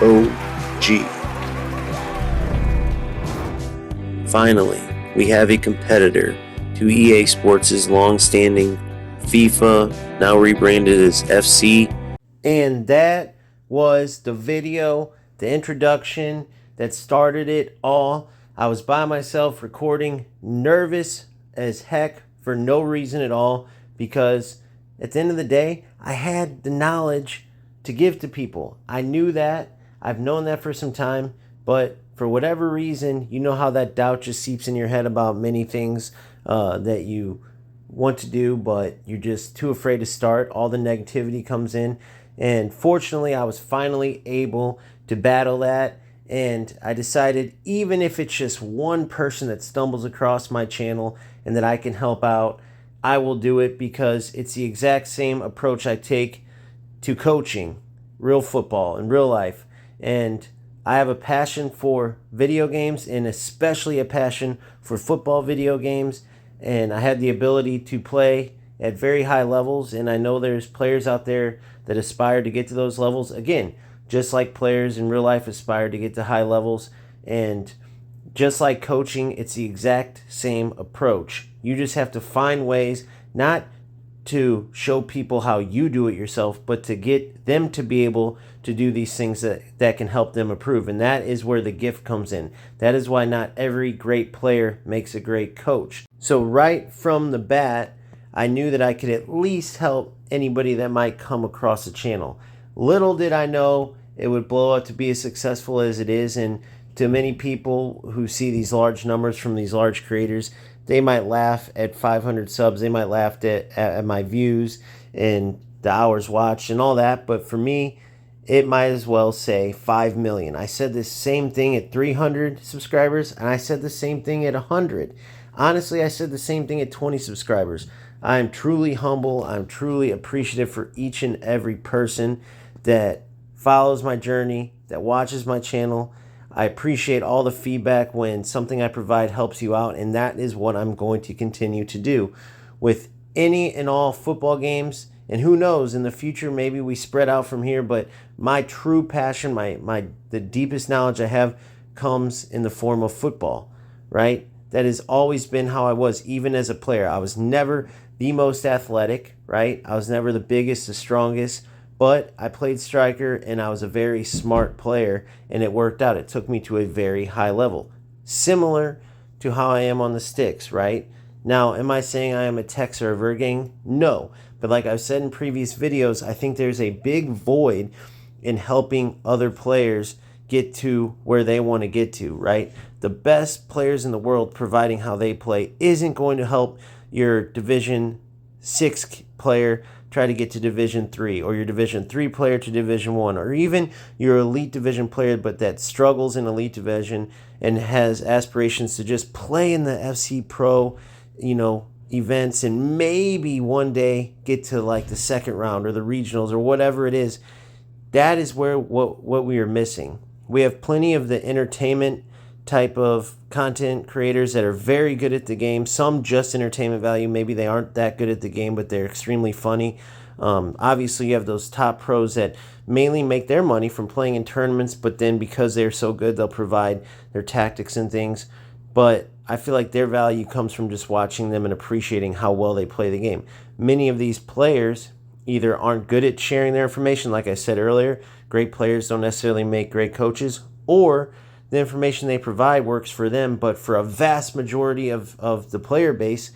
OG. Finally, we have a competitor to EA Sports' long-standing FIFA, now rebranded as FC. And that was the video, the introduction that started it all. I was by myself recording, nervous as heck for no reason at all, because at the end of the day, I had the knowledge to give to people. I knew that. I've known that for some time, but for whatever reason, you know how that doubt just seeps in your head about many things that you want to do, but you're just too afraid to start. All the negativity comes in. And fortunately, I was finally able to battle that. And I decided, even if it's just one person that stumbles across my channel and that I can help out, I will do it, because it's the exact same approach I take to coaching real football in real life. And I have a passion for video games, and especially a passion for football video games. And I had the ability to play at very high levels, and I know there's players out there that aspire to get to those levels. Again, just like players in real life aspire to get to high levels. And just like coaching, it's the exact same approach. You just have to find ways not to show people how you do it yourself, but to get them to be able to do these things that can help them improve. And that is where the gift comes in. That is why not every great player makes a great coach. So right from the bat, I knew that I could at least help anybody that might come across the channel. Little did I know it would blow up to be as successful as it is. And to many people who see these large numbers from these large creators, they might laugh at 500 subs. They might laugh at my views and the hours watched and all that. But for me, it might as well say 5 million. I said the same thing at 300 subscribers, and I said the same thing at 100. Honestly, I said the same thing at 20 subscribers. I am truly humble. I'm truly appreciative for each and every person that follows my journey, that watches my channel. I appreciate all the feedback when something I provide helps you out, and that is what I'm going to continue to do with any and all football games. And who knows, in the future, maybe we spread out from here, but my true passion, the deepest knowledge I have comes in the form of football, right? That has always been how I was, even as a player. I was never the most athletic, right? I was never the biggest, the strongest, but I played striker, and I was a very smart player, and it worked out. It took me to a very high level, similar to how I am on the sticks, right? Now, am I saying I am a Tex or a Vergang? No. But like I've said in previous videos, I think there's a big void in helping other players get to where they want to get to, right? The best players in the world providing how they play isn't going to help your Division 6 player try to get to Division 3, or your Division 3 player to Division 1, or even your Elite Division player but that struggles in Elite Division and has aspirations to just play in the FC Pro, events, and maybe one day get to like the second round or the regionals or whatever it is. That is where what we are missing. We have plenty of the entertainment type of content creators that are very good at the game. Some just entertainment value. Maybe they aren't that good at the game, but they're extremely funny. Obviously, you have those top pros that mainly make their money from playing in tournaments, but then because they're so good, they'll provide their tactics and things. But I feel like their value comes from just watching them and appreciating how well they play the game. Many of these players either aren't good at sharing their information, like I said earlier. Great players don't necessarily make great coaches, or the information they provide works for them, but for a vast majority of the player base,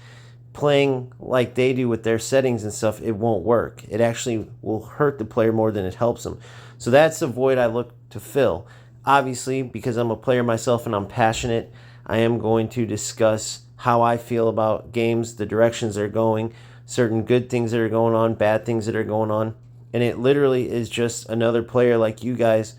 playing like they do with their settings and stuff, it won't work. It actually will hurt the player more than it helps them. So that's the void I look to fill. Obviously, because I'm a player myself and I'm passionate, I am going to discuss how I feel about games, the directions they're going, certain good things that are going on, bad things that are going on. And it literally is just another player like you guys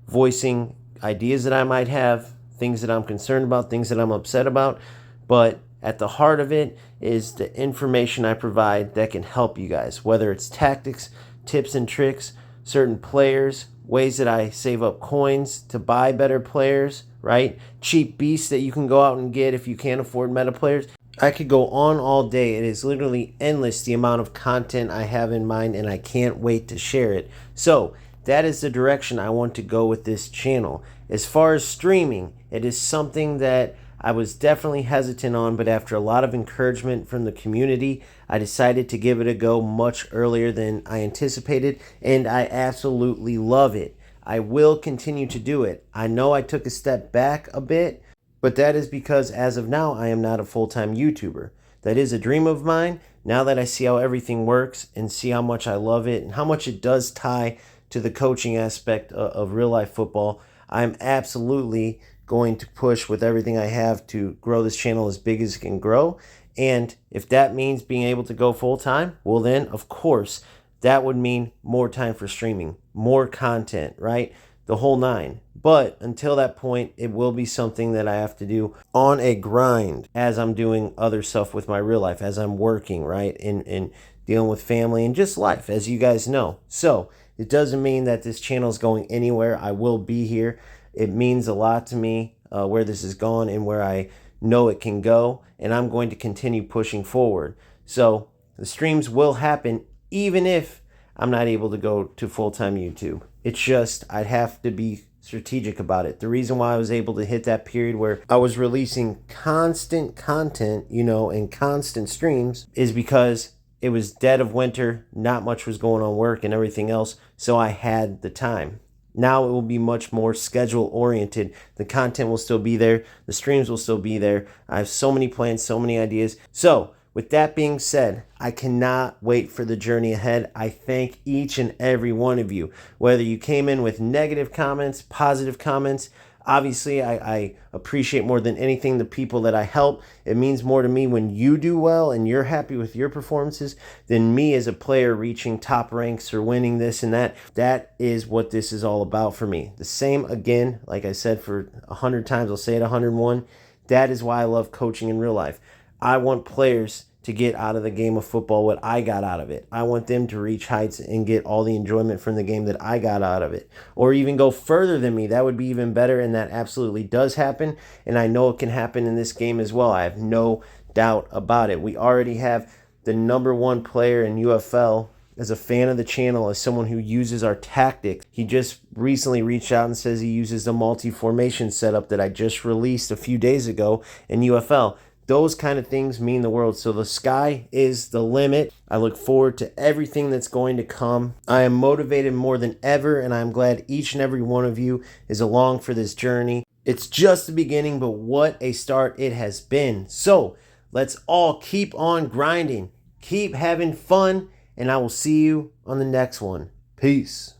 voicing ideas that I might have, things that I'm concerned about, things that I'm upset about. But at the heart of it is the information I provide that can help you guys, whether it's tactics, tips and tricks, certain players, ways that I save up coins to buy better players, right? Cheap beasts that you can go out and get if you can't afford meta players. I could go on all day. It is literally endless, the amount of content I have in mind, and I can't wait to share it. So that is the direction I want to go with this channel. As far as streaming, it is something that I was definitely hesitant on, but after a lot of encouragement from the community, I decided to give it a go much earlier than I anticipated, and I absolutely love it. I will continue to do it. I know I took a step back a bit, but that is because as of now, I am not a full-time YouTuber. That is a dream of mine. Now that I see how everything works and see how much I love it and how much it does tie to the coaching aspect of real life football, I'm absolutely going to push with everything I have to grow this channel as big as it can grow. And if that means being able to go full time, well then, of course, that would mean more time for streaming, more content, right? The whole nine. But until that point, it will be something that I have to do on a grind as I'm doing other stuff with my real life, as I'm working, right? And dealing with family and just life, as you guys know. So it doesn't mean that this channel is going anywhere. I will be here. It means a lot to me where this has gone and where I know it can go. And I'm going to continue pushing forward. So the streams will happen even if I'm not able to go to full-time YouTube. It's just I'd have to be strategic about it. The reason why I was able to hit that period where I was releasing constant content, and constant streams is because it was dead of winter, not much was going on work and everything else, so I had the time. Now it will be much more schedule oriented. The content will still be there. The streams will still be there. I have so many plans, so many ideas. So with that being said, I cannot wait for the journey ahead. I thank each and every one of you, whether you came in with negative comments, positive comments. Obviously, I appreciate more than anything the people that I help. It means more to me when you do well and you're happy with your performances than me as a player reaching top ranks or winning this and that. That is what this is all about for me. The same again, like I said for 100 times, I'll say it 101. That is why I love coaching in real life. I want players to get out of the game of football what I got out of it. I want them to reach heights and get all the enjoyment from the game that I got out of it. Or even go further than me. That would be even better, and that absolutely does happen. And I know it can happen in this game as well. I have no doubt about it. We already have the #1 player in UFL as a fan of the channel, as someone who uses our tactics. He just recently reached out and says he uses the multi-formation setup that I just released a few days ago in UFL. Those kind of things mean the world. So the sky is the limit. I look forward to everything that's going to come. I am motivated more than ever, and I'm glad each and every one of you is along for this journey. It's just the beginning, but what a start it has been. So let's all keep on grinding, keep having fun, and I will see you on the next one. Peace.